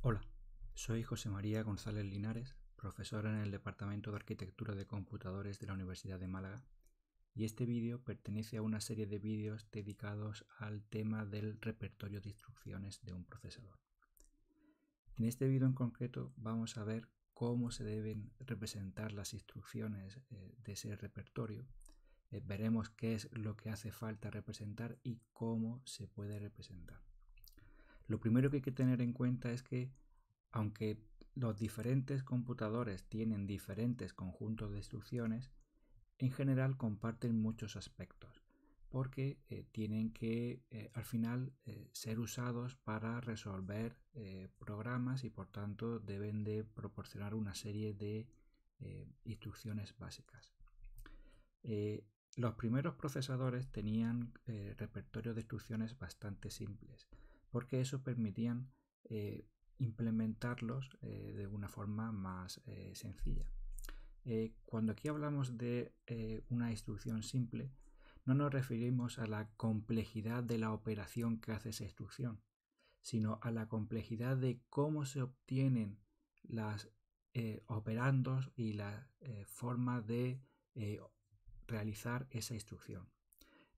Hola, soy José María González Linares, profesor en el Departamento de Arquitectura de Computadores de la Universidad de Málaga, y este vídeo pertenece a una serie de vídeos dedicados al tema del repertorio de instrucciones de un procesador. En este vídeo en concreto vamos a ver cómo se deben representar las instrucciones de ese repertorio. Veremos qué es lo que hace falta representar y cómo se puede representar. Lo primero que hay que tener en cuenta es que aunque los diferentes computadores tienen diferentes conjuntos de instrucciones, en general comparten muchos aspectos, porque tienen que al final ser usados para resolver programas y por tanto deben de proporcionar una serie de instrucciones básicas. Los primeros procesadores tenían repertorios de instrucciones bastante simples, porque eso permitían implementarlos de una forma más sencilla. Cuando aquí hablamos de una instrucción simple, no nos referimos a la complejidad de la operación que hace esa instrucción, sino a la complejidad de cómo se obtienen las operandos y la forma de realizar esa instrucción.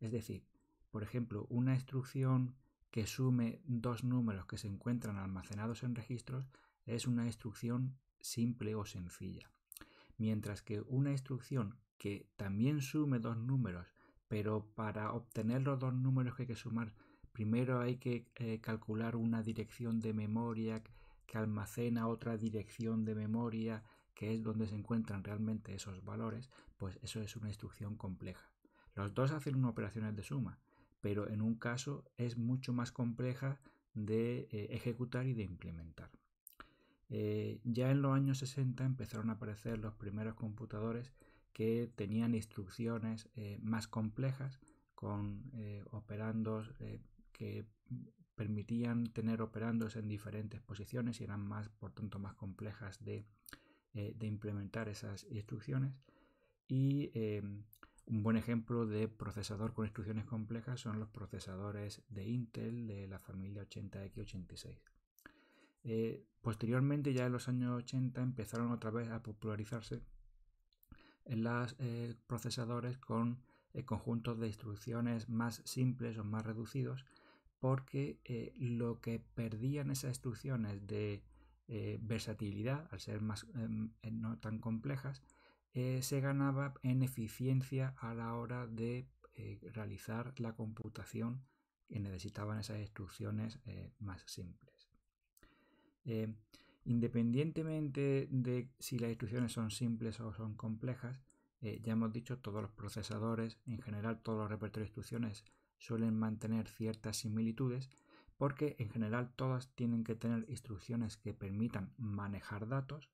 Es decir, por ejemplo, una instrucción que sume dos números que se encuentran almacenados en registros es una instrucción simple o sencilla. Mientras que una instrucción que también sume dos números, pero para obtener los dos números que hay que sumar, primero hay que calcular una dirección de memoria que almacena otra dirección de memoria, que es donde se encuentran realmente esos valores, pues eso es una instrucción compleja. Los dos hacen unas operaciones de suma, pero en un caso es mucho más compleja de ejecutar y de implementar. Ya en los años 60 empezaron a aparecer los primeros computadores que tenían instrucciones más complejas con operandos que permitían tener operandos en diferentes posiciones y eran más, por tanto, más complejas de implementar esas instrucciones. Y un buen ejemplo de procesador con instrucciones complejas son los procesadores de Intel de la familia 80X86. Posteriormente, ya en los años 80, empezaron otra vez a popularizarse en los procesadores con conjuntos de instrucciones más simples o más reducidos, porque lo que perdían esas instrucciones de versatilidad, al ser más no tan complejas, se ganaba en eficiencia a la hora de realizar la computación que necesitaban esas instrucciones más simples. Independientemente de si las instrucciones son simples o son complejas, ya hemos dicho, todos los procesadores, en general todos los repertorios de instrucciones suelen mantener ciertas similitudes, porque en general todas tienen que tener instrucciones que permitan manejar datos,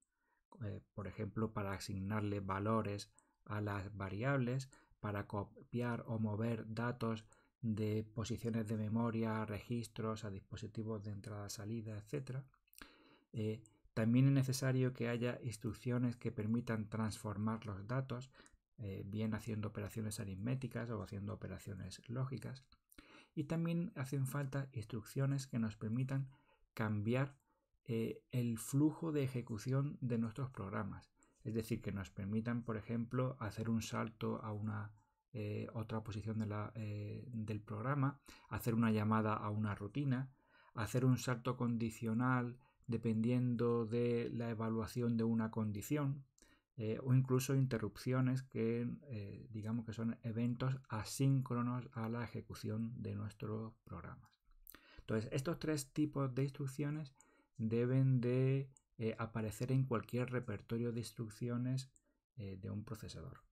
por ejemplo, para asignarle valores a las variables, para copiar o mover datos de posiciones de memoria a registros, a dispositivos de entrada-salida, etc. También es necesario que haya instrucciones que permitan transformar los datos, bien haciendo operaciones aritméticas o haciendo operaciones lógicas. Y también hacen falta instrucciones que nos permitan cambiar el flujo de ejecución de nuestros programas. Es decir, que nos permitan, por ejemplo, hacer un salto a una otra posición del programa, hacer una llamada a una rutina, hacer un salto condicional dependiendo de la evaluación de una condición, o incluso interrupciones que digamos que son eventos asíncronos a la ejecución de nuestros programas. Entonces, estos tres tipos de instrucciones deben de aparecer en cualquier repertorio de instrucciones de un procesador.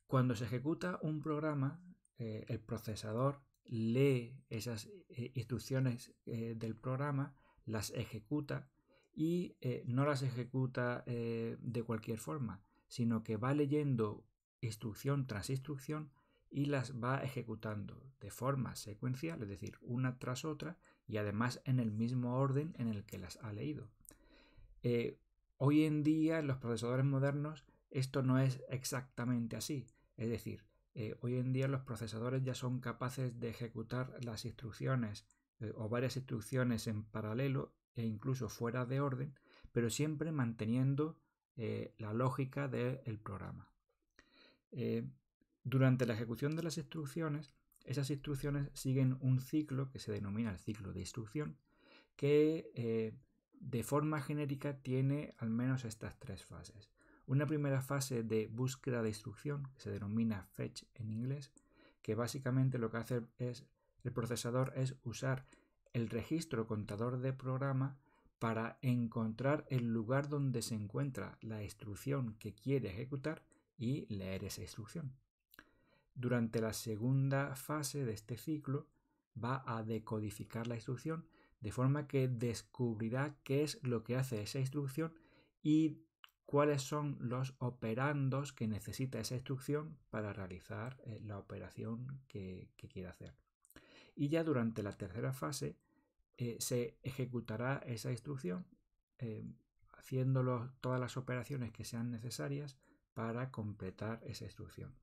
Cuando se ejecuta un programa, el procesador lee esas instrucciones del programa, las ejecuta y no las ejecuta de cualquier forma, sino que va leyendo instrucción tras instrucción y las va ejecutando de forma secuencial, es decir, una tras otra y además en el mismo orden en el que las ha leído. Hoy en día en los procesadores modernos esto no es exactamente así, es decir, hoy en día los procesadores ya son capaces de ejecutar las instrucciones o varias instrucciones en paralelo e incluso fuera de orden, pero siempre manteniendo la lógica del programa. Durante la ejecución de las instrucciones, esas instrucciones siguen un ciclo que se denomina el ciclo de instrucción, que de forma genérica tiene al menos estas tres fases. Una primera fase de búsqueda de instrucción, que se denomina fetch en inglés, que básicamente lo que hace es el procesador es usar el registro contador de programa para encontrar el lugar donde se encuentra la instrucción que quiere ejecutar y leer esa instrucción. Durante la segunda fase de este ciclo va a decodificar la instrucción de forma que descubrirá qué es lo que hace esa instrucción y cuáles son los operandos que necesita esa instrucción para realizar la operación que quiere hacer. Y ya durante la tercera fase se ejecutará esa instrucción haciendo todas las operaciones que sean necesarias para completar esa instrucción.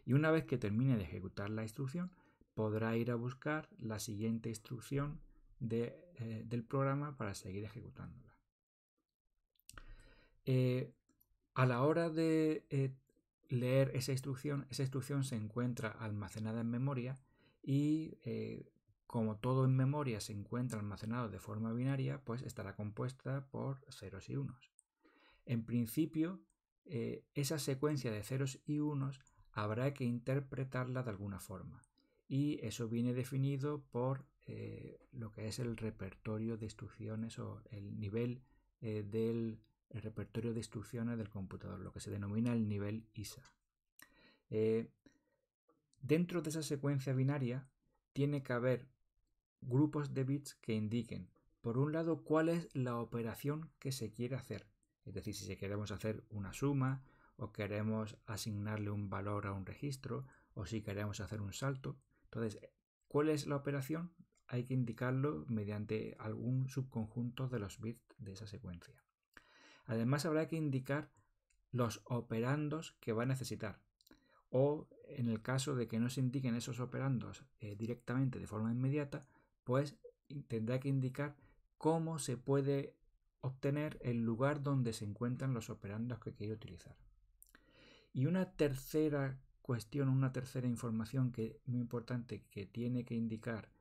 Y una vez que termine de ejecutar la instrucción, podrá ir a buscar la siguiente instrucción del programa para seguir ejecutándola. A la hora de leer esa instrucción se encuentra almacenada en memoria y como todo en memoria se encuentra almacenado de forma binaria, pues estará compuesta por ceros y unos. En principio, esa secuencia de ceros y unos habrá que interpretarla de alguna forma y eso viene definido por lo que es el repertorio de instrucciones o el nivel del repertorio de instrucciones del computador, lo que se denomina el nivel ISA. Dentro de esa secuencia binaria tiene que haber grupos de bits que indiquen, por un lado, cuál es la operación que se quiere hacer, es decir, si queremos hacer una suma o queremos asignarle un valor a un registro o si queremos hacer un salto. Entonces, ¿cuál es la operación? Hay que indicarlo mediante algún subconjunto de los bits de esa secuencia. Además, habrá que indicar los operandos que va a necesitar. O en el caso de que no se indiquen esos operandos directamente de forma inmediata, pues tendrá que indicar cómo se puede obtener el lugar donde se encuentran los operandos que quiere utilizar. Y una tercera cuestión, una tercera información que muy importante que tiene que indicar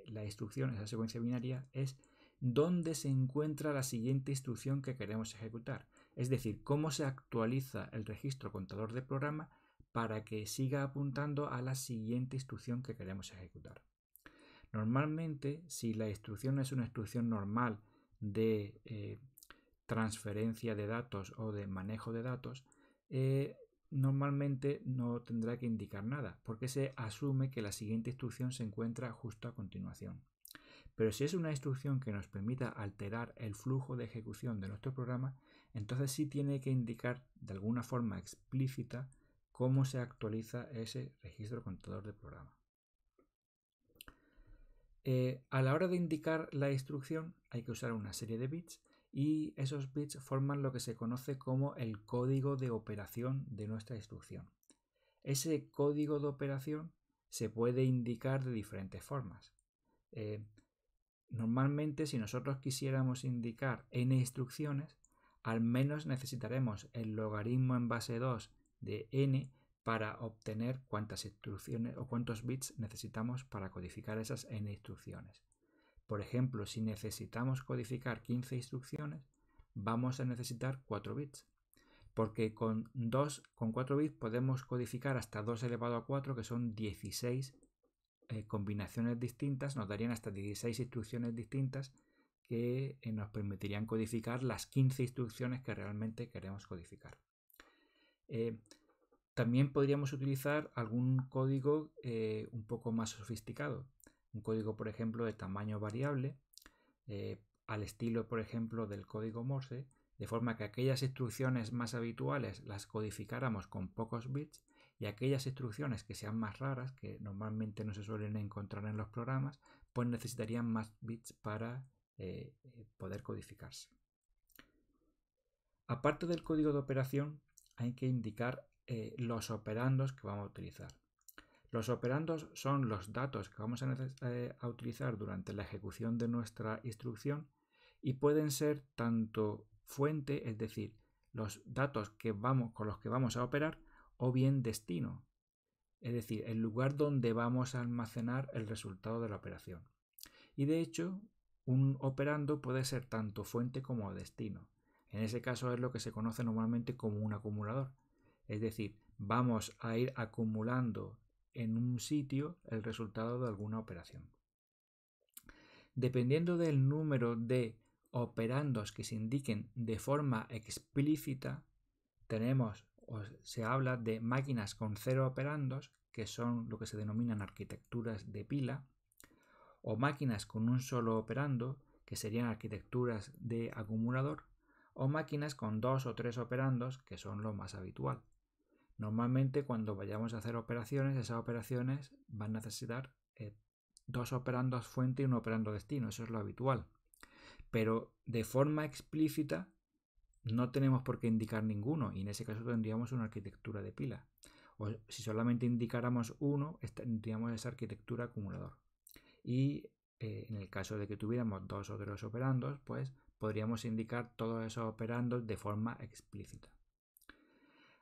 la instrucción, esa secuencia binaria, es dónde se encuentra la siguiente instrucción que queremos ejecutar. Es decir, cómo se actualiza el registro contador de programa para que siga apuntando a la siguiente instrucción que queremos ejecutar. Normalmente, si la instrucción es una instrucción normal de transferencia de datos o de manejo de datos, normalmente no tendrá que indicar nada, porque se asume que la siguiente instrucción se encuentra justo a continuación. Pero si es una instrucción que nos permita alterar el flujo de ejecución de nuestro programa, entonces sí tiene que indicar de alguna forma explícita cómo se actualiza ese registro contador de programa. A la hora de indicar la instrucción hay que usar una serie de bits y esos bits forman lo que se conoce como el código de operación de nuestra instrucción. Ese código de operación se puede indicar de diferentes formas. Normalmente, si nosotros quisiéramos indicar n instrucciones, al menos necesitaremos el logaritmo en base 2 de n para obtener cuántas instrucciones o cuántos bits necesitamos para codificar esas n instrucciones. Por ejemplo, si necesitamos codificar 15 instrucciones, vamos a necesitar 4 bits. Porque con 4 bits podemos codificar hasta 2 elevado a 4, que son 16 combinaciones distintas, nos darían hasta 16 instrucciones distintas que nos permitirían codificar las 15 instrucciones que realmente queremos codificar. También podríamos utilizar algún código un poco más sofisticado. Un código, por ejemplo, de tamaño variable, al estilo, por ejemplo, del código Morse, de forma que aquellas instrucciones más habituales las codificáramos con pocos bits y aquellas instrucciones que sean más raras, que normalmente no se suelen encontrar en los programas, pues necesitarían más bits para poder codificarse. Aparte del código de operación, hay que indicar los operandos que vamos a utilizar. Los operandos son los datos que vamos a utilizar durante la ejecución de nuestra instrucción y pueden ser tanto fuente, es decir, los datos con los que vamos a operar, o bien destino, es decir, el lugar donde vamos a almacenar el resultado de la operación. Y de hecho, un operando puede ser tanto fuente como destino. En ese caso es lo que se conoce normalmente como un acumulador. Es decir, vamos a ir acumulando en un sitio el resultado de alguna operación. Dependiendo del número de operandos que se indiquen de forma explícita, se habla de máquinas con 0 operandos, que son lo que se denominan arquitecturas de pila, o máquinas con un solo operando, que serían arquitecturas de acumulador, o máquinas con 2 o 3 operandos, que son lo más habitual. Normalmente cuando vayamos a hacer operaciones, esas operaciones van a necesitar 2 operandos fuente y un operando destino, eso es lo habitual. Pero de forma explícita no tenemos por qué indicar ninguno, y en ese caso tendríamos una arquitectura de pila. O si solamente indicáramos uno, tendríamos esa arquitectura acumulador. Y en el caso de que tuviéramos 2 o 3 operandos, pues podríamos indicar todos esos operandos de forma explícita.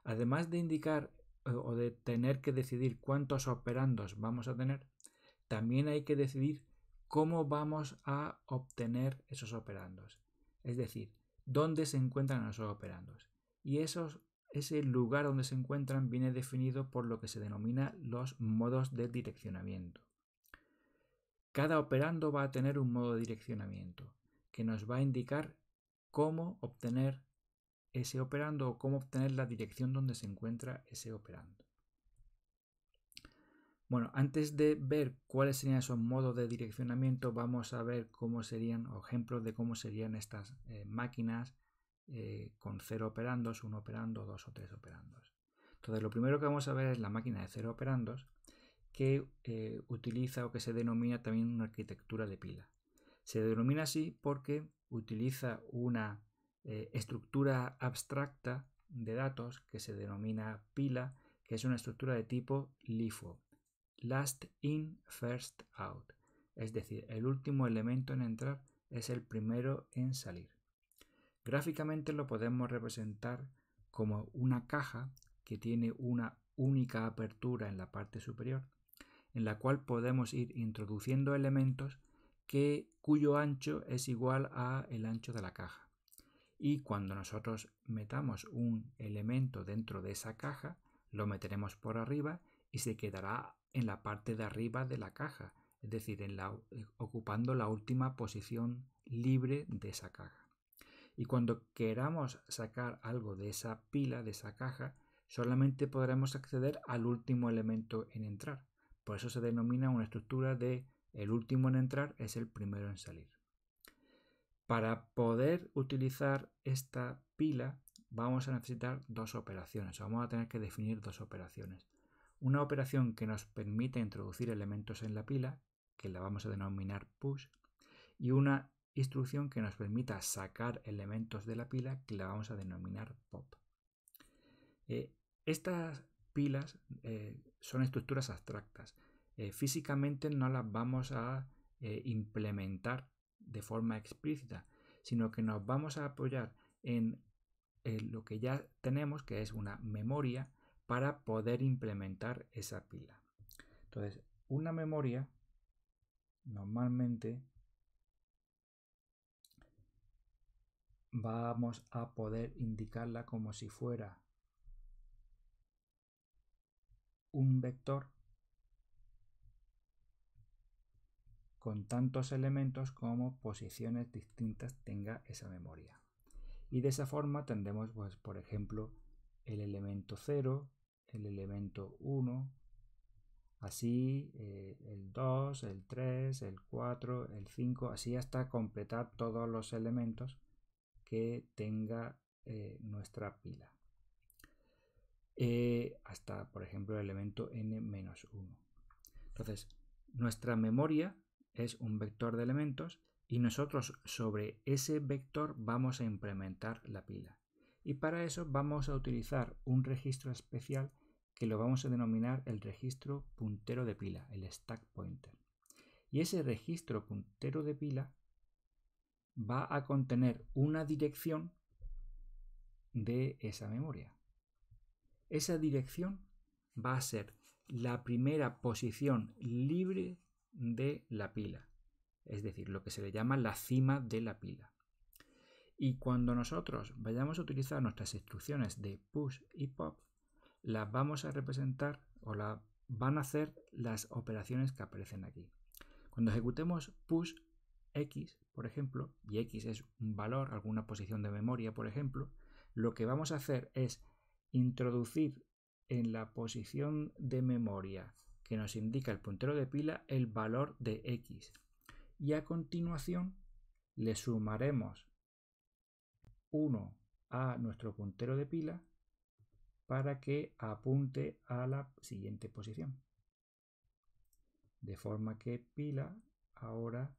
Además de indicar o de tener que decidir cuántos operandos vamos a tener, también hay que decidir cómo vamos a obtener esos operandos. Es decir, dónde se encuentran esos operandos. Y ese lugar donde se encuentran viene definido por lo que se denomina los modos de direccionamiento. Cada operando va a tener un modo de direccionamiento que nos va a indicar cómo obtener ese operando o cómo obtener la dirección donde se encuentra ese operando. Bueno, antes de ver cuáles serían esos modos de direccionamiento, vamos a ver cómo serían, ejemplos de cómo serían estas máquinas con 0 operandos, 1 operando, 2 o 3 operandos. Entonces, lo primero que vamos a ver es la máquina de 0 operandos, que utiliza o que se denomina también una arquitectura de pila. Se denomina así porque utiliza una estructura abstracta de datos que se denomina pila, que es una estructura de tipo LIFO, Last In, First Out. Es decir, el último elemento en entrar es el primero en salir. Gráficamente lo podemos representar como una caja que tiene una única apertura en la parte superior, en la cual podemos ir introduciendo elementos cuyo ancho es igual al ancho de la caja. Y cuando nosotros metamos un elemento dentro de esa caja, lo meteremos por arriba y se quedará en la parte de arriba de la caja, es decir, ocupando la última posición libre de esa caja. Y cuando queramos sacar algo de esa pila, de esa caja, solamente podremos acceder al último elemento en entrar. Por eso se denomina una estructura de el último en entrar es el primero en salir. Para poder utilizar esta pila vamos a necesitar 2 operaciones. Vamos a tener que definir 2 operaciones. Una operación que nos permite introducir elementos en la pila, que la vamos a denominar push, y una instrucción que nos permita sacar elementos de la pila, que la vamos a denominar pop. Estas pilas son estructuras abstractas. Físicamente no las vamos a implementar de forma explícita, sino que nos vamos a apoyar en lo que ya tenemos, que es una memoria, para poder implementar esa pila. Entonces, una memoria normalmente vamos a poder indicarla como si fuera un vector con tantos elementos como posiciones distintas tenga esa memoria. Y de esa forma tendremos, pues, por ejemplo, el elemento 0, el elemento 1, así el 2, el 3, el 4, el 5, así hasta completar todos los elementos que tenga nuestra pila. Hasta, por ejemplo, el elemento n-1. Entonces, nuestra memoria es un vector de elementos y nosotros sobre ese vector vamos a implementar la pila. Y para eso vamos a utilizar un registro especial que lo vamos a denominar el registro puntero de pila, el stack pointer. Y ese registro puntero de pila va a contener una dirección de esa memoria. Esa dirección va a ser la primera posición libre de la pila, es decir, lo que se le llama la cima de la pila. Y cuando nosotros vayamos a utilizar nuestras instrucciones de push y pop, las vamos a representar o la van a hacer las operaciones que aparecen aquí. Cuando ejecutemos push x, por ejemplo, y x es un valor, alguna posición de memoria, por ejemplo, lo que vamos a hacer es introducir en la posición de memoria que nos indica el puntero de pila el valor de x. Y a continuación le sumaremos 1 a nuestro puntero de pila para que apunte a la siguiente posición. De forma que pila ahora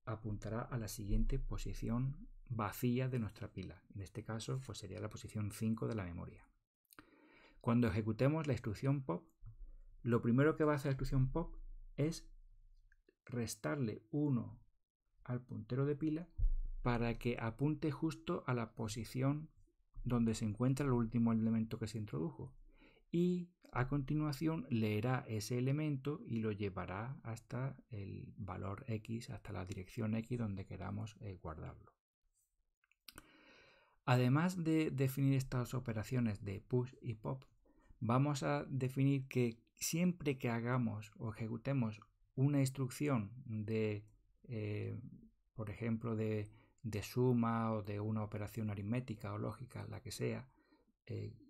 apuntará a la siguiente posición vacía de nuestra pila. En este caso, pues sería la posición 5 de la memoria. Cuando ejecutemos la instrucción pop, lo primero que va a hacer la instrucción pop es restarle 1 al puntero de pila para que apunte justo a la posición donde se encuentra el último elemento que se introdujo. Y a continuación leerá ese elemento y lo llevará hasta el valor x, hasta la dirección x donde queramos guardarlo. Además de definir estas operaciones de push y pop, vamos a definir que siempre que hagamos o ejecutemos una instrucción de, por ejemplo, de suma o de una operación aritmética o lógica, la que sea,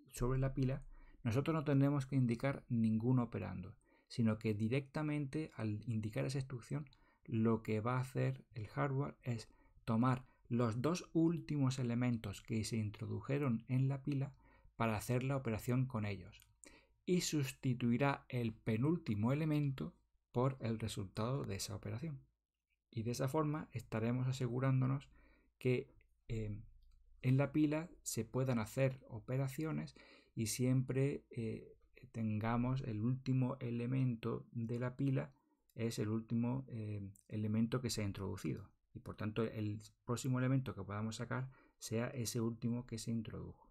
sobre la pila, nosotros no tendremos que indicar ningún operando, sino que directamente al indicar esa instrucción, lo que va a hacer el hardware es tomar los dos últimos elementos que se introdujeron en la pila para hacer la operación con ellos y sustituirá el penúltimo elemento por el resultado de esa operación. Y de esa forma estaremos asegurándonos que en la pila se puedan hacer operaciones y siempre tengamos el último elemento de la pila es el último elemento que se ha introducido y por tanto el próximo elemento que podamos sacar sea ese último que se introdujo.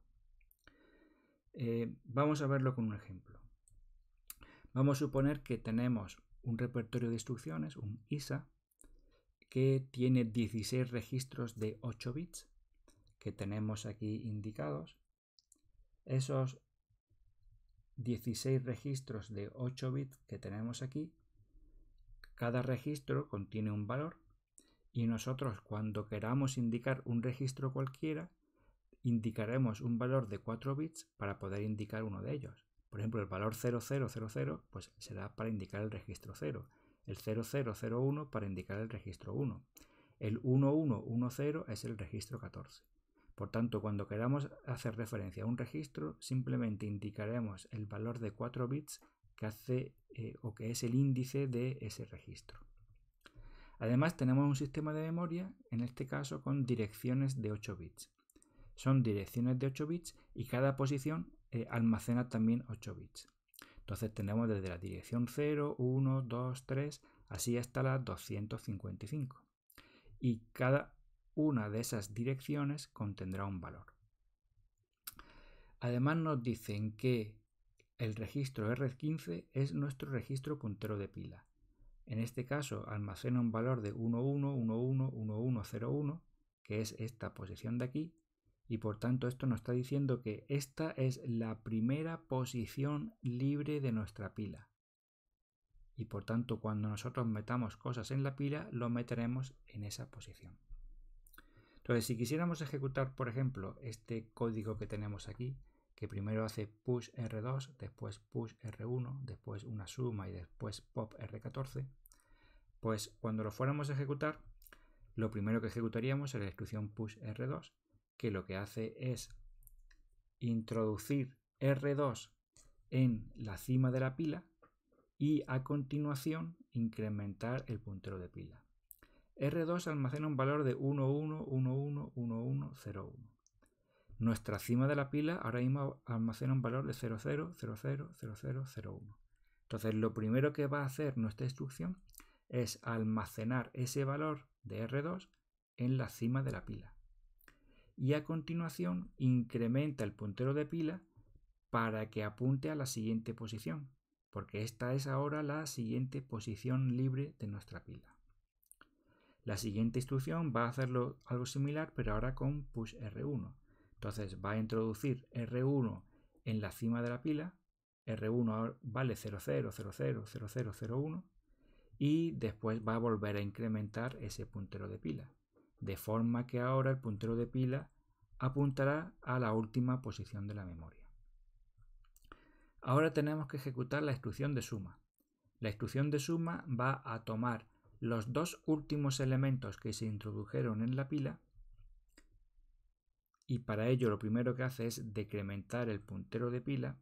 Vamos a verlo con un ejemplo. Vamos a suponer que tenemos un repertorio de instrucciones, un ISA, que tiene 16 registros de 8 bits que tenemos aquí indicados. Esos 16 registros de 8 bits que tenemos aquí, cada registro contiene un valor y nosotros cuando queramos indicar un registro cualquiera, indicaremos un valor de 4 bits para poder indicar uno de ellos. Por ejemplo, el valor 0000 pues será para indicar el registro 0, el 0001 para indicar el registro 1, el 1110 es el registro 14. Por tanto, cuando queramos hacer referencia a un registro, simplemente indicaremos el valor de 4 bits que hace o que es el índice de ese registro. Además, tenemos un sistema de memoria, en este caso con direcciones de 8 bits. Son direcciones de 8 bits y cada posición almacena también 8 bits. Entonces tenemos desde la dirección 0, 1, 2, 3, así hasta la 255. Y cada una de esas direcciones contendrá un valor. Además nos dicen que el registro R15 es nuestro registro puntero de pila. En este caso almacena un valor de 11111101, que es esta posición de aquí, y por tanto esto nos está diciendo que esta es la primera posición libre de nuestra pila. Y por tanto cuando nosotros metamos cosas en la pila, lo meteremos en esa posición. Entonces, si quisiéramos ejecutar, por ejemplo, este código que tenemos aquí, que primero hace push R2, después push R1, después una suma y después pop R14, pues cuando lo fuéramos a ejecutar, lo primero que ejecutaríamos es la instrucción push R2, que lo que hace es introducir R2 en la cima de la pila y a continuación incrementar el puntero de pila. R2 almacena un valor de 11111101. nuestra cima de la pila ahora mismo almacena un valor de 00000001. Entonces lo primero que va a hacer nuestra instrucción es almacenar ese valor de R2 en la cima de la pila. Y a continuación incrementa el puntero de pila para que apunte a la siguiente posición, porque esta es ahora la siguiente posición libre de nuestra pila. La siguiente instrucción va a hacerlo algo similar, pero ahora con push R1. Entonces va a introducir R1 en la cima de la pila, R1 vale 00000001 y después va a volver a incrementar ese puntero de pila, de forma que ahora el puntero de pila apuntará a la última posición de la memoria. Ahora tenemos que ejecutar la instrucción de suma. La instrucción de suma va a tomar los dos últimos elementos que se introdujeron en la pila y para ello lo primero que hace es decrementar el puntero de pila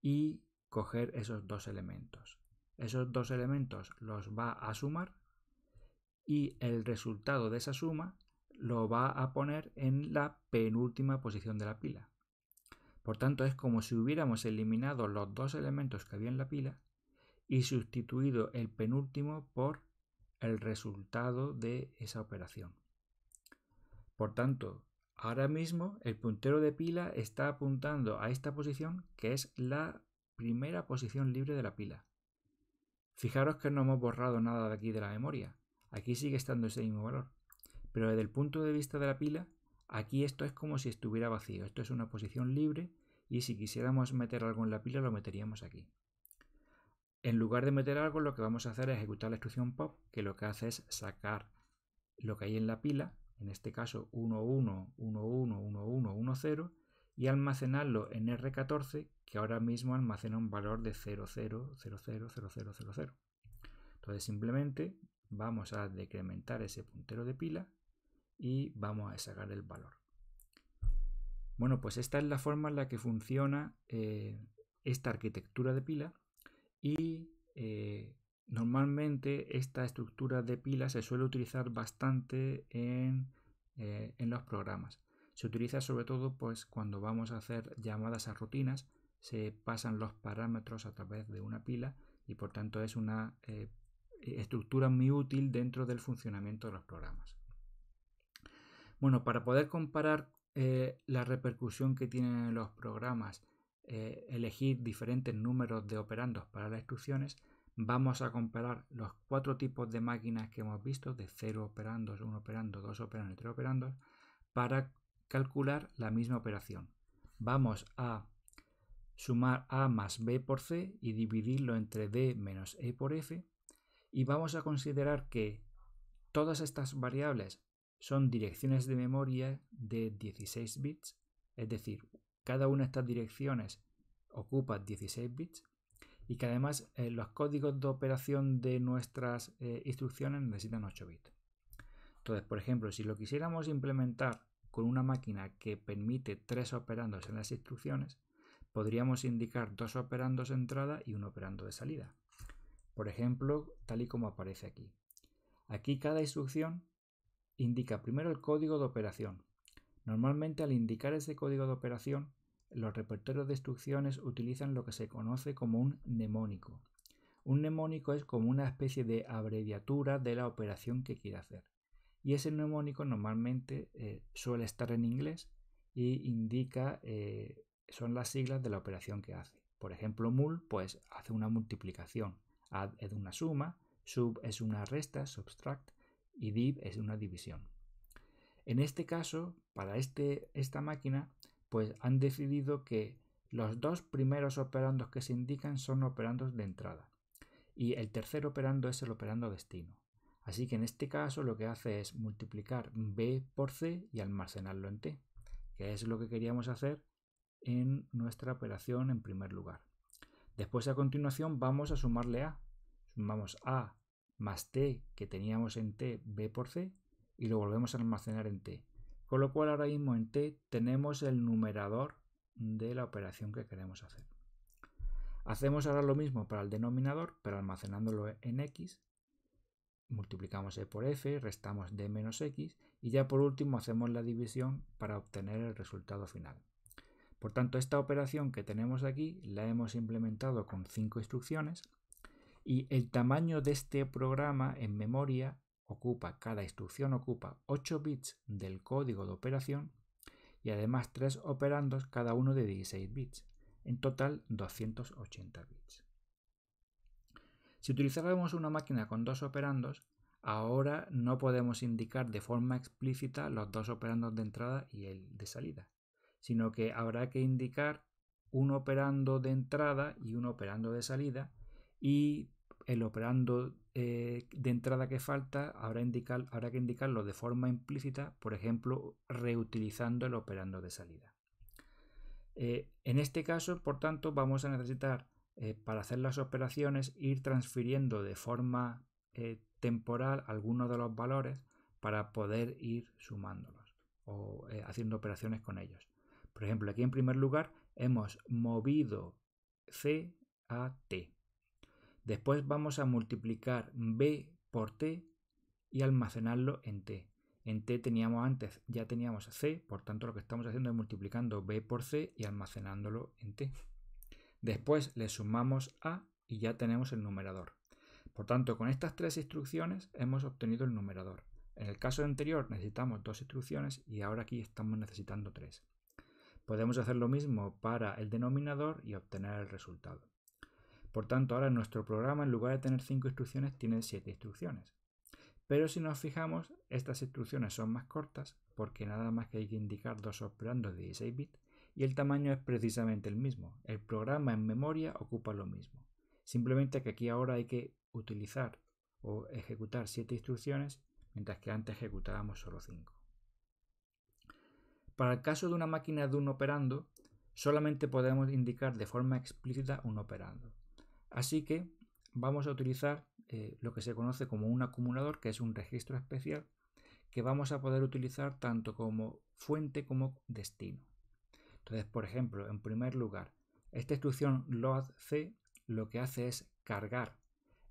y coger esos dos elementos. Esos dos elementos los va a sumar y el resultado de esa suma lo va a poner en la penúltima posición de la pila. Por tanto, es como si hubiéramos eliminado los dos elementos que había en la pila y sustituido el penúltimo por el resultado de esa operación. Por tanto, ahora mismo el puntero de pila está apuntando a esta posición, que es la primera posición libre de la pila. Fijaros que no hemos borrado nada de aquí de la memoria. Aquí sigue estando ese mismo valor. Pero desde el punto de vista de la pila, aquí esto es como si estuviera vacío. Esto es una posición libre y si quisiéramos meter algo en la pila lo meteríamos aquí. En lugar de meter algo, lo que vamos a hacer es ejecutar la instrucción pop, que lo que hace es sacar lo que hay en la pila, en este caso 11, 11, 11, 10, y almacenarlo en R14, que ahora mismo almacena un valor de 00000000. Entonces simplemente vamos a decrementar ese puntero de pila y vamos a sacar el valor. Bueno, pues esta es la forma en la que funciona esta arquitectura de pila y normalmente esta estructura de pila se suele utilizar bastante en los programas. Se utiliza sobre todo pues, cuando vamos a hacer llamadas a rutinas, se pasan los parámetros a través de una pila y por tanto es una estructura muy útil dentro del funcionamiento de los programas. Bueno, para poder comparar la repercusión que tienen en los programas elegir diferentes números de operandos para las instrucciones, vamos a comparar los 4 tipos de máquinas que hemos visto, de 0 operandos, 1 operando, 2 operandos y 3 operandos, para calcular la misma operación. Vamos a sumar A más B por C y dividirlo entre D menos E por F, y vamos a considerar que todas estas variables son direcciones de memoria de 16 bits, es decir, cada una de estas direcciones ocupa 16 bits y que además los códigos de operación de nuestras instrucciones necesitan 8 bits. Entonces, por ejemplo, si lo quisiéramos implementar con una máquina que permite 3 operandos en las instrucciones, podríamos indicar 2 operandos de entrada y 1 operando de salida. Por ejemplo, tal y como aparece aquí. Aquí cada instrucción indica primero el código de operación. Normalmente al indicar ese código de operación, los repertorios de instrucciones utilizan lo que se conoce como un mnemónico. Un mnemónico es como una especie de abreviatura de la operación que quiere hacer. Y ese mnemónico normalmente suele estar en inglés y indica, son las siglas de la operación que hace. Por ejemplo, mul pues hace una multiplicación, add es una suma, sub es una resta, subtract, y div es una división. En este caso, para esta máquina, pues han decidido que los 2 primeros operandos que se indican son operandos de entrada y el tercer operando es el operando destino. Así que en este caso lo que hace es multiplicar B por C y almacenarlo en T, que es lo que queríamos hacer en nuestra operación en primer lugar. Después a continuación vamos a sumarle A. Sumamos A más T que teníamos en T, B por C, y lo volvemos a almacenar en T. Con lo cual ahora mismo en T tenemos el numerador de la operación que queremos hacer. Hacemos ahora lo mismo para el denominador, pero almacenándolo en X. multiplicamos e por f, restamos d menos x y ya por último hacemos la división para obtener el resultado final. Por tanto, esta operación que tenemos aquí la hemos implementado con 5 instrucciones y el tamaño de este programa en memoria cada instrucción ocupa 8 bits del código de operación y además 3 operandos, cada uno de 16 bits. En total 280 bits. Si utilizáramos una máquina con 2 operandos, ahora no podemos indicar de forma explícita los 2 operandos de entrada y el de salida, sino que habrá que indicar un operando de entrada y un operando de salida, y el operando de entrada que falta habrá que indicarlo de forma implícita, por ejemplo, reutilizando el operando de salida. En este caso, por tanto, vamos a necesitar, para hacer las operaciones, ir transfiriendo de forma temporal algunos de los valores para poder ir sumándolos o haciendo operaciones con ellos. Por ejemplo, aquí en primer lugar hemos movido C a T. Después vamos a multiplicar B por T y almacenarlo en T. En T ya teníamos C, por tanto lo que estamos haciendo es multiplicando B por C y almacenándolo en T. Después le sumamos A y ya tenemos el numerador. Por tanto, con estas 3 instrucciones hemos obtenido el numerador. En el caso anterior necesitamos 2 instrucciones y ahora aquí estamos necesitando 3. Podemos hacer lo mismo para el denominador y obtener el resultado. Por tanto, ahora nuestro programa, en lugar de tener 5 instrucciones, tiene 7 instrucciones. Pero si nos fijamos, estas instrucciones son más cortas porque nada más que hay que indicar 2 operandos de 16 bits y el tamaño es precisamente el mismo. El programa en memoria ocupa lo mismo. Simplemente que aquí ahora hay que utilizar o ejecutar 7 instrucciones, mientras que antes ejecutábamos solo 5. Para el caso de una máquina de un operando, solamente podemos indicar de forma explícita un operando. Así que vamos a utilizar lo que se conoce como un acumulador, que es un registro especial que vamos a poder utilizar tanto como fuente como destino. Entonces, por ejemplo, en primer lugar, esta instrucción loadC lo que hace es cargar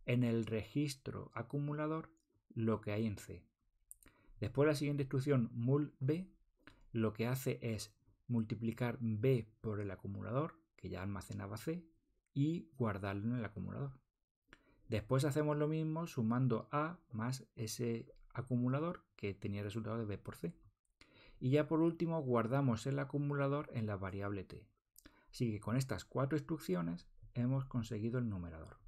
en el registro acumulador lo que hay en C. Después, la siguiente instrucción mulB lo que hace es multiplicar B por el acumulador, que ya almacenaba C, y guardarlo en el acumulador. Después hacemos lo mismo sumando A más ese acumulador que tenía el resultado de B por C. Y ya por último guardamos el acumulador en la variable T. Así que con estas 4 instrucciones hemos conseguido el numerador.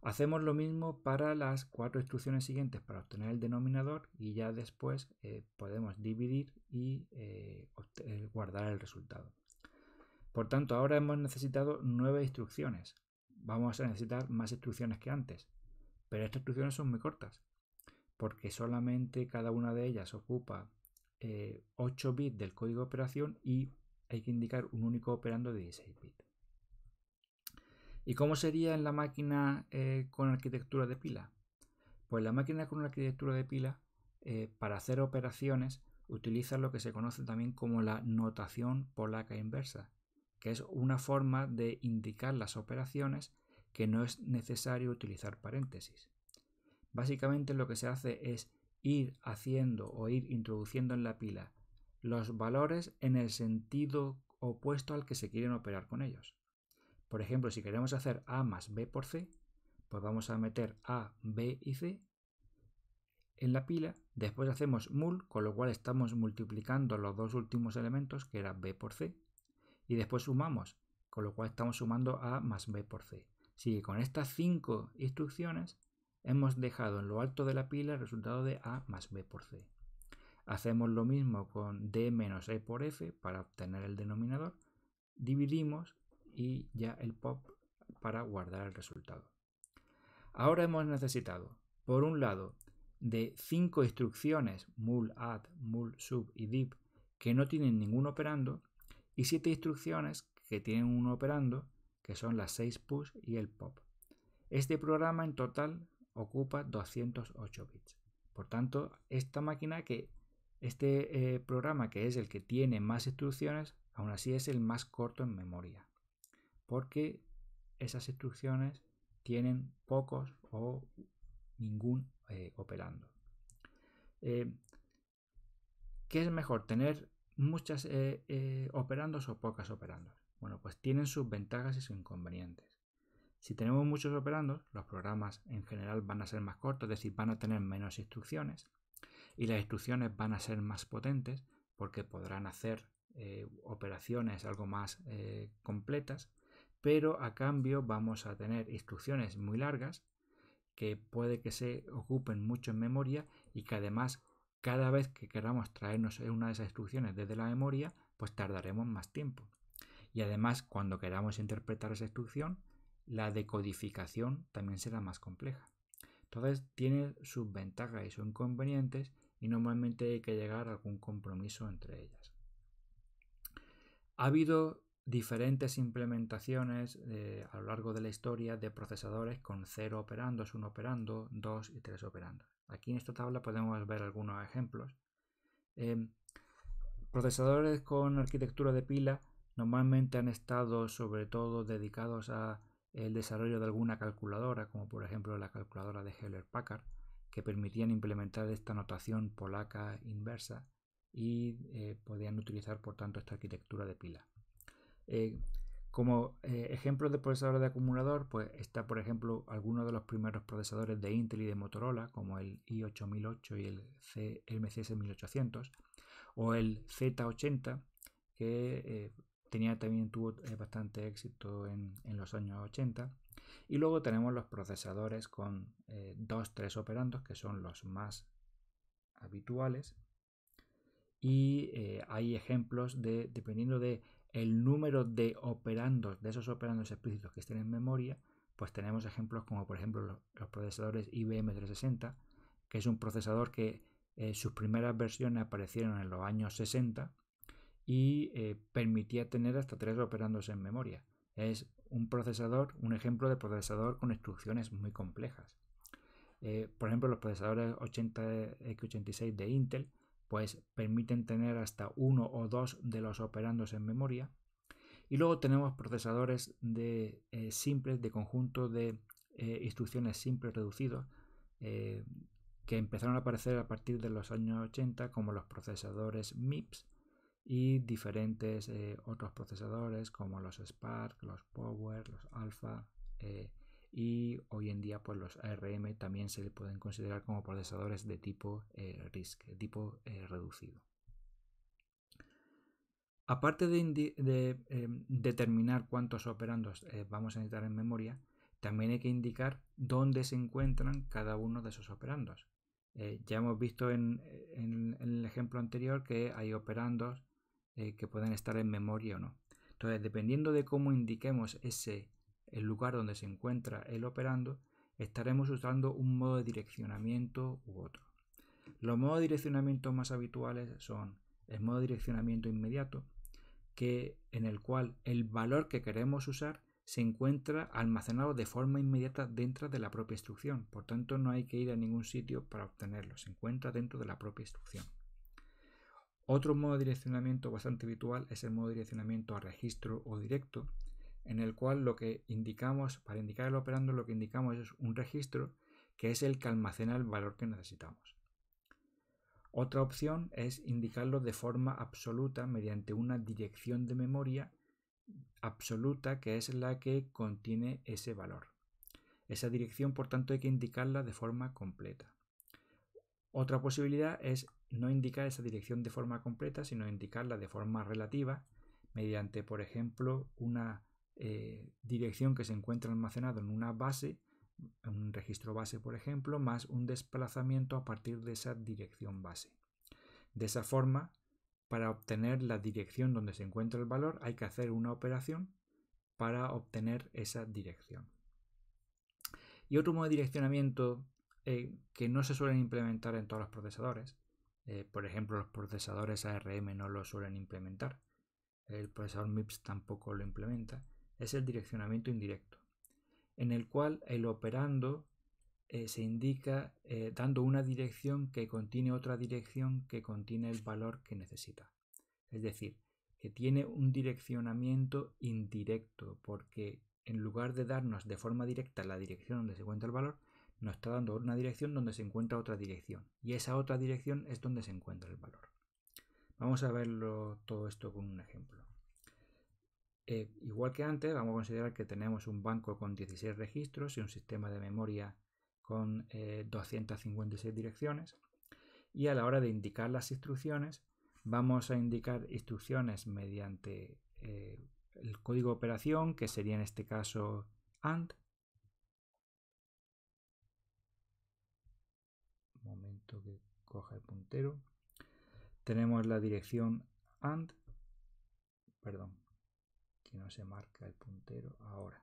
Hacemos lo mismo para las 4 instrucciones siguientes para obtener el denominador y ya después podemos dividir y guardar el resultado. Por tanto, ahora hemos necesitado 9 instrucciones. Vamos a necesitar más instrucciones que antes, pero estas instrucciones son muy cortas porque solamente cada una de ellas ocupa 8 bits del código de operación y hay que indicar un único operando de 16 bits. ¿Y cómo sería en la máquina con arquitectura de pila? Pues la máquina con arquitectura de pila, para hacer operaciones, utiliza lo que se conoce también como la notación polaca inversa, que es una forma de indicar las operaciones que no es necesario utilizar paréntesis. Básicamente lo que se hace es ir haciendo o ir introduciendo en la pila los valores en el sentido opuesto al que se quieren operar con ellos. Por ejemplo, si queremos hacer A más B por C, pues vamos a meter A, B y C en la pila. Después hacemos mul, con lo cual estamos multiplicando los dos últimos elementos, que era B por C. Y después sumamos, con lo cual estamos sumando A más B por C. Así que con estas 5 instrucciones hemos dejado en lo alto de la pila el resultado de A más B por C. Hacemos lo mismo con D menos E por F para obtener el denominador. Dividimos y ya el pop para guardar el resultado. Ahora hemos necesitado, por un lado, de 5 instrucciones mul add, mul sub y div que no tienen ningún operando y 7 instrucciones que tienen un operando, que son las 6 push y el pop. Este programa en total ocupa 208 bits. Por tanto, este programa, que es el que tiene más instrucciones, aún así es el más corto en memoria, porque esas instrucciones tienen pocos o ningún operando. ¿Qué es mejor, tener muchas operandos o pocas operandos? Bueno, pues tienen sus ventajas y sus inconvenientes. Si tenemos muchos operandos, los programas en general van a ser más cortos, es decir, van a tener menos instrucciones, y las instrucciones van a ser más potentes porque podrán hacer operaciones algo más completas, pero a cambio vamos a tener instrucciones muy largas que puede que se ocupen mucho en memoria y que además cada vez que queramos traernos una de esas instrucciones desde la memoria, pues tardaremos más tiempo. Y además, cuando queramos interpretar esa instrucción, la decodificación también será más compleja. Entonces tiene sus ventajas y sus inconvenientes y normalmente hay que llegar a algún compromiso entre ellas. Ha habido diferentes implementaciones a lo largo de la historia de procesadores con 0 operandos, 1 operando, 2 y 3 operandos. Aquí en esta tabla podemos ver algunos ejemplos. Procesadores con arquitectura de pila normalmente han estado sobre todo dedicados a el desarrollo de alguna calculadora, como por ejemplo la calculadora de Hewlett-Packard, que permitían implementar esta notación polaca inversa y podían utilizar por tanto esta arquitectura de pila. Como ejemplo de procesador de acumulador, pues está por ejemplo algunos de los primeros procesadores de Intel y de Motorola, como el i8008 y el MCS 1800, o el Z80, que también tuvo bastante éxito en los años 80. Y luego tenemos los procesadores con 2-3 operandos, que son los más habituales. Y hay ejemplos de, dependiendo de el número de operandos, de esos operandos explícitos que estén en memoria, pues tenemos ejemplos como por ejemplo los procesadores IBM 360, que es un procesador que sus primeras versiones aparecieron en los años 60 y permitía tener hasta 3 operandos en memoria. Es un procesador, un ejemplo de procesador con instrucciones muy complejas. Por ejemplo, los procesadores 80x86 de Intel pues permiten tener hasta 1 o 2 de los operandos en memoria. Y luego tenemos procesadores de simples, de conjunto de instrucciones simples reducidos, que empezaron a aparecer a partir de los años 80, como los procesadores MIPS y diferentes otros procesadores como los Spark, los Power, los Alpha, y hoy en día pues los ARM también se pueden considerar como procesadores de tipo RISC, de tipo reducido. Aparte de determinar cuántos operandos vamos a necesitar en memoria, también hay que indicar dónde se encuentran cada uno de esos operandos. Ya hemos visto en el ejemplo anterior que hay operandos que pueden estar en memoria o no. Entonces, dependiendo de cómo indiquemos el lugar donde se encuentra el operando, estaremos usando un modo de direccionamiento u otro. Los modos de direccionamiento más habituales son el modo de direccionamiento inmediato, en el cual el valor que queremos usar se encuentra almacenado de forma inmediata dentro de la propia instrucción. Por tanto, no hay que ir a ningún sitio para obtenerlo, se encuentra dentro de la propia instrucción. Otro modo de direccionamiento bastante habitual es el modo de direccionamiento a registro o directo, en el cual lo que indicamos, para indicar el operando, lo que indicamos es un registro que es el que almacena el valor que necesitamos. Otra opción es indicarlo de forma absoluta mediante una dirección de memoria absoluta, que es la que contiene ese valor. Esa dirección, por tanto, hay que indicarla de forma completa. Otra posibilidad es no indicar esa dirección de forma completa, sino indicarla de forma relativa mediante, por ejemplo, una dirección que se encuentra almacenada en una base, un registro base, por ejemplo, más un desplazamiento a partir de esa dirección base. De esa forma, para obtener la dirección donde se encuentra el valor, hay que hacer una operación para obtener esa dirección. Y otro modo de direccionamiento que no se suelen implementar en todos los procesadores, por ejemplo, los procesadores ARM no lo suelen implementar, el procesador MIPS tampoco lo implementa, es el direccionamiento indirecto, en el cual el operando se indica dando una dirección que contiene otra dirección que contiene el valor que necesita. Es decir, que tiene un direccionamiento indirecto, porque en lugar de darnos de forma directa la dirección donde se encuentra el valor, nos está dando una dirección donde se encuentra otra dirección, y esa otra dirección es donde se encuentra el valor. Vamos a verlo todo esto con un ejemplo. Igual que antes, vamos a considerar que tenemos un banco con 16 registros y un sistema de memoria con 256 direcciones, y a la hora de indicar las instrucciones vamos a indicar instrucciones mediante el código de operación, que sería en este caso AND. Un momento que coja el puntero. Tenemos la dirección AND, perdón, que no se marca el puntero ahora.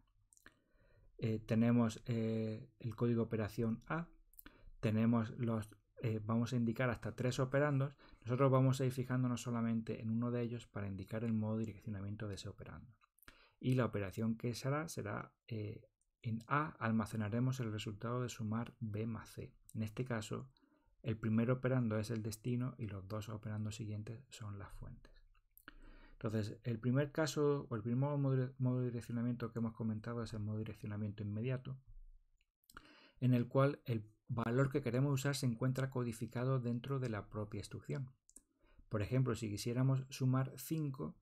Tenemos el código de operación A, tenemos vamos a indicar hasta 3 operandos. Nosotros vamos a ir fijándonos solamente en uno de ellos para indicar el modo de direccionamiento de ese operando. Y la operación que será en A almacenaremos el resultado de sumar B más C. En este caso, el primer operando es el destino y los dos operandos siguientes son las fuentes. Entonces, el primer caso o el primer modo de direccionamiento que hemos comentado es el modo de direccionamiento inmediato, en el cual el valor que queremos usar se encuentra codificado dentro de la propia instrucción. Por ejemplo, si quisiéramos sumar 5,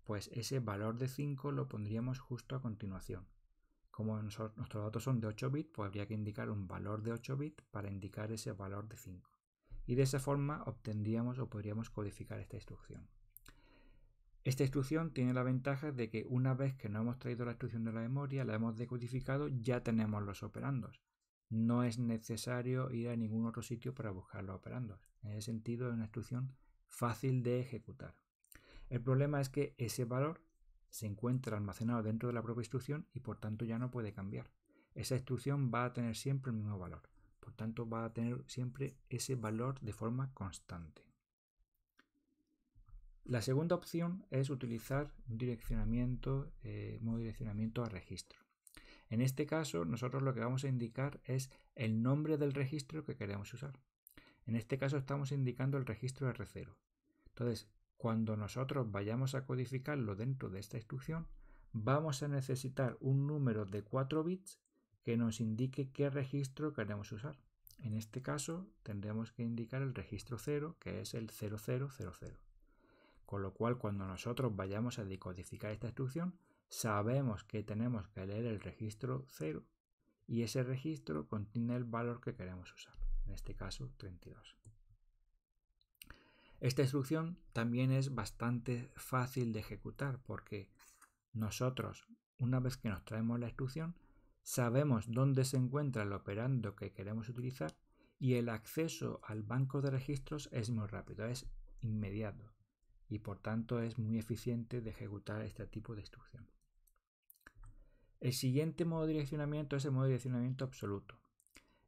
pues ese valor de 5 lo pondríamos justo a continuación. Como nuestros datos son de 8 bits, pues habría que indicar un valor de 8 bits para indicar ese valor de 5. Y de esa forma obtendríamos o podríamos codificar esta instrucción. Esta instrucción tiene la ventaja de que una vez que no hemos traído la instrucción de la memoria, la hemos decodificado, ya tenemos los operandos. No es necesario ir a ningún otro sitio para buscar los operandos. En ese sentido, es una instrucción fácil de ejecutar. El problema es que ese valor se encuentra almacenado dentro de la propia instrucción y por tanto ya no puede cambiar. Esa instrucción va a tener siempre el mismo valor. Por tanto, va a tener siempre ese valor de forma constante. La segunda opción es utilizar un direccionamiento, modo direccionamiento a registro. En este caso, nosotros lo que vamos a indicar es el nombre del registro que queremos usar. En este caso estamos indicando el registro R0. Entonces, cuando nosotros vayamos a codificarlo dentro de esta instrucción, vamos a necesitar un número de 4 bits que nos indique qué registro queremos usar. En este caso, tendremos que indicar el registro 0, que es el 0000. Con lo cual, cuando nosotros vayamos a decodificar esta instrucción, sabemos que tenemos que leer el registro 0 y ese registro contiene el valor que queremos usar, en este caso 32. Esta instrucción también es bastante fácil de ejecutar porque nosotros, una vez que nos traemos la instrucción, sabemos dónde se encuentra el operando que queremos utilizar y el acceso al banco de registros es muy rápido, es inmediato. Y por tanto es muy eficiente de ejecutar este tipo de instrucción. El siguiente modo de direccionamiento es el modo de direccionamiento absoluto.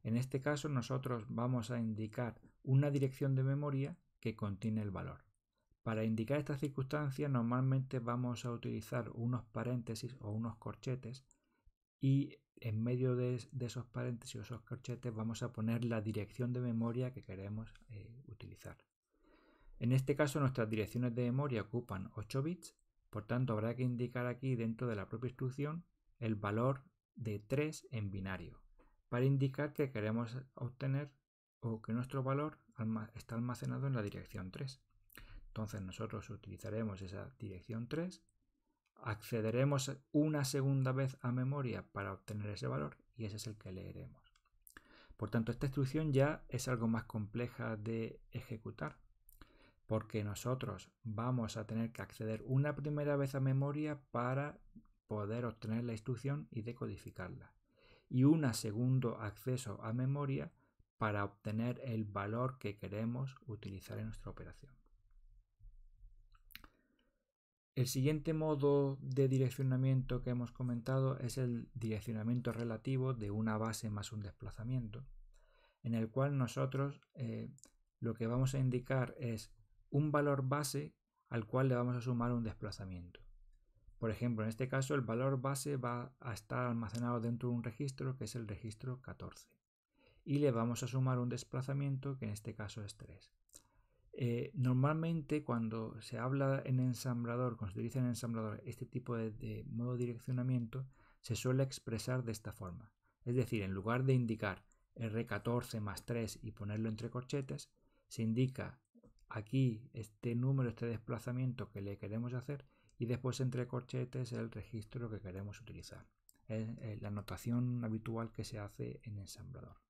En este caso nosotros vamos a indicar una dirección de memoria que contiene el valor. Para indicar esta circunstancia normalmente vamos a utilizar unos paréntesis o unos corchetes y en medio de esos paréntesis o esos corchetes vamos a poner la dirección de memoria que queremos utilizar. En este caso nuestras direcciones de memoria ocupan 8 bits, por tanto habrá que indicar aquí dentro de la propia instrucción el valor de 3 en binario, para indicar que queremos obtener o que nuestro valor está almacenado en la dirección 3. Entonces nosotros utilizaremos esa dirección 3, accederemos una segunda vez a memoria para obtener ese valor y ese es el que leeremos. Por tanto, esta instrucción ya es algo más compleja de ejecutar, porque nosotros vamos a tener que acceder una primera vez a memoria para poder obtener la instrucción y decodificarla, y un segundo acceso a memoria para obtener el valor que queremos utilizar en nuestra operación. El siguiente modo de direccionamiento que hemos comentado es el direccionamiento relativo de una base más un desplazamiento, en el cual nosotros lo que vamos a indicar es un valor base al cual le vamos a sumar un desplazamiento. Por ejemplo, en este caso el valor base va a estar almacenado dentro de un registro que es el registro 14 y le vamos a sumar un desplazamiento que en este caso es 3. Normalmente cuando se habla en ensamblador, cuando se utiliza en ensamblador este tipo de modo de direccionamiento, se suele expresar de esta forma. Es decir, en lugar de indicar R14 más 3 y ponerlo entre corchetes, se indica aquí este número, este desplazamiento que le queremos hacer y después entre corchetes el registro que queremos utilizar. Es la notación habitual que se hace en ensamblador.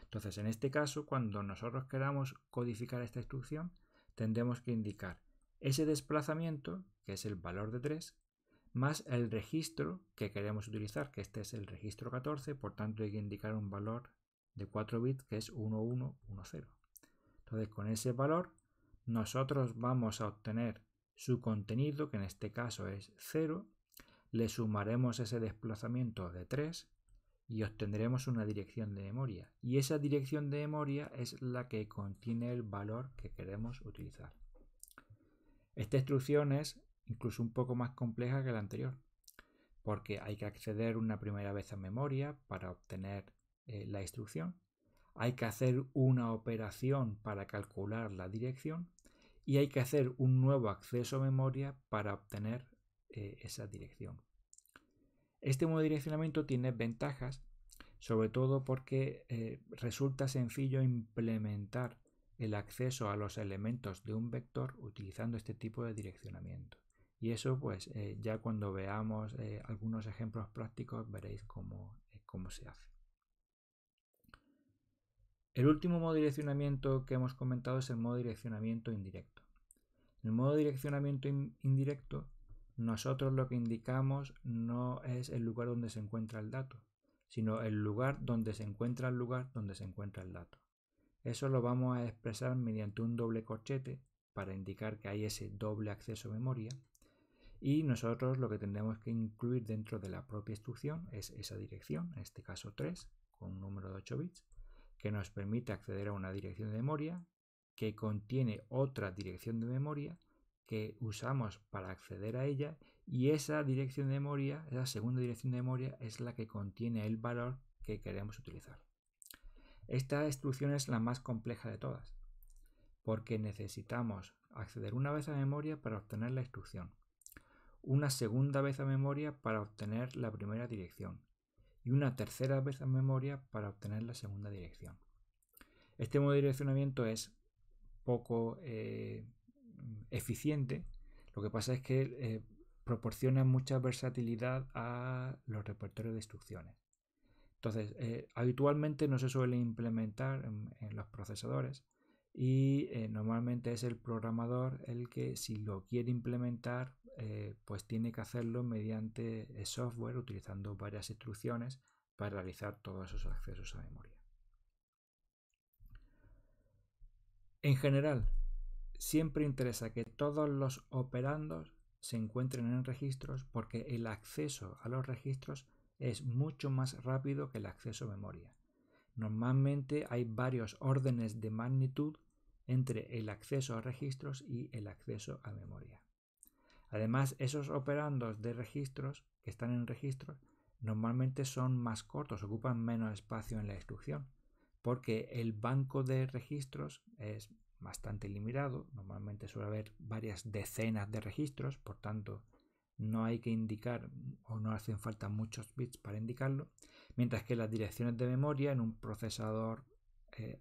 Entonces, en este caso, cuando nosotros queramos codificar esta instrucción, tendremos que indicar ese desplazamiento, que es el valor de 3, más el registro que queremos utilizar, que este es el registro 14, por tanto hay que indicar un valor de 4 bits que es 1110. Entonces, con ese valor nosotros vamos a obtener su contenido, que en este caso es 0, le sumaremos ese desplazamiento de 3 y obtendremos una dirección de memoria. Y esa dirección de memoria es la que contiene el valor que queremos utilizar. Esta instrucción es incluso un poco más compleja que la anterior, porque hay que acceder una primera vez a memoria para obtener la instrucción, hay que hacer una operación para calcular la dirección y hay que hacer un nuevo acceso a memoria para obtener esa dirección. Este modo de direccionamiento tiene ventajas, sobre todo porque resulta sencillo implementar el acceso a los elementos de un vector utilizando este tipo de direccionamiento. Y eso pues ya cuando veamos algunos ejemplos prácticos veréis cómo se hace. El último modo de direccionamiento que hemos comentado es el modo de direccionamiento indirecto. En el modo de direccionamiento indirecto nosotros lo que indicamos no es el lugar donde se encuentra el dato, sino el lugar donde se encuentra el lugar donde se encuentra el dato. Eso lo vamos a expresar mediante un doble corchete para indicar que hay ese doble acceso a memoria y nosotros lo que tendremos que incluir dentro de la propia instrucción es esa dirección, en este caso 3, con un número de 8 bits, que nos permite acceder a una dirección de memoria que contiene otra dirección de memoria que usamos para acceder a ella y esa dirección de memoria, esa segunda dirección de memoria es la que contiene el valor que queremos utilizar. Esta instrucción es la más compleja de todas porque necesitamos acceder una vez a memoria para obtener la instrucción, una segunda vez a memoria para obtener la primera dirección y una tercera vez a memoria para obtener la segunda dirección. Este modo de direccionamiento es poco eficiente, lo que pasa es que proporciona mucha versatilidad a los repertorios de instrucciones. Entonces, habitualmente no se suele implementar en los procesadores y normalmente es el programador el que si lo quiere implementar pues tiene que hacerlo mediante software utilizando varias instrucciones para realizar todos esos accesos a memoria. En general, siempre interesa que todos los operandos se encuentren en registros porque el acceso a los registros es mucho más rápido que el acceso a memoria. Normalmente hay varios órdenes de magnitud entre el acceso a registros y el acceso a memoria. Además, esos operandos de registros que están en registros normalmente son más cortos, ocupan menos espacio en la instrucción, porque el banco de registros es bastante limitado, normalmente suele haber varias decenas de registros, por tanto no hay que indicar o no hacen falta muchos bits para indicarlo, mientras que las direcciones de memoria en un procesador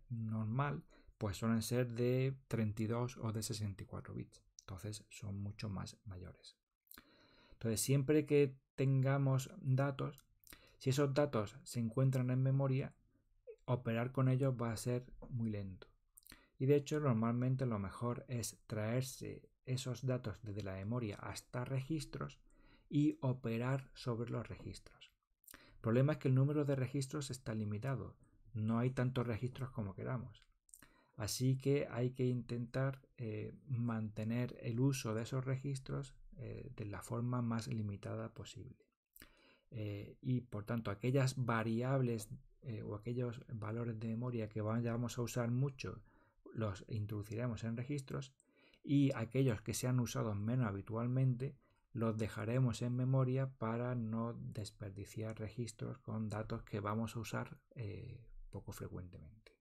normal pues suelen ser de 32 o de 64 bits, entonces son mucho más mayores. Entonces siempre que tengamos datos, si esos datos se encuentran en memoria, operar con ellos va a ser muy lento. Y de hecho normalmente lo mejor es traerse esos datos desde la memoria hasta registros y operar sobre los registros. El problema es que el número de registros está limitado, no hay tantos registros como queramos. Así que hay que intentar mantener el uso de esos registros de la forma más limitada posible. Y por tanto aquellas variables o aquellos valores de memoria que vamos a usar mucho los introduciremos en registros y aquellos que se han usado menos habitualmente los dejaremos en memoria para no desperdiciar registros con datos que vamos a usar poco frecuentemente.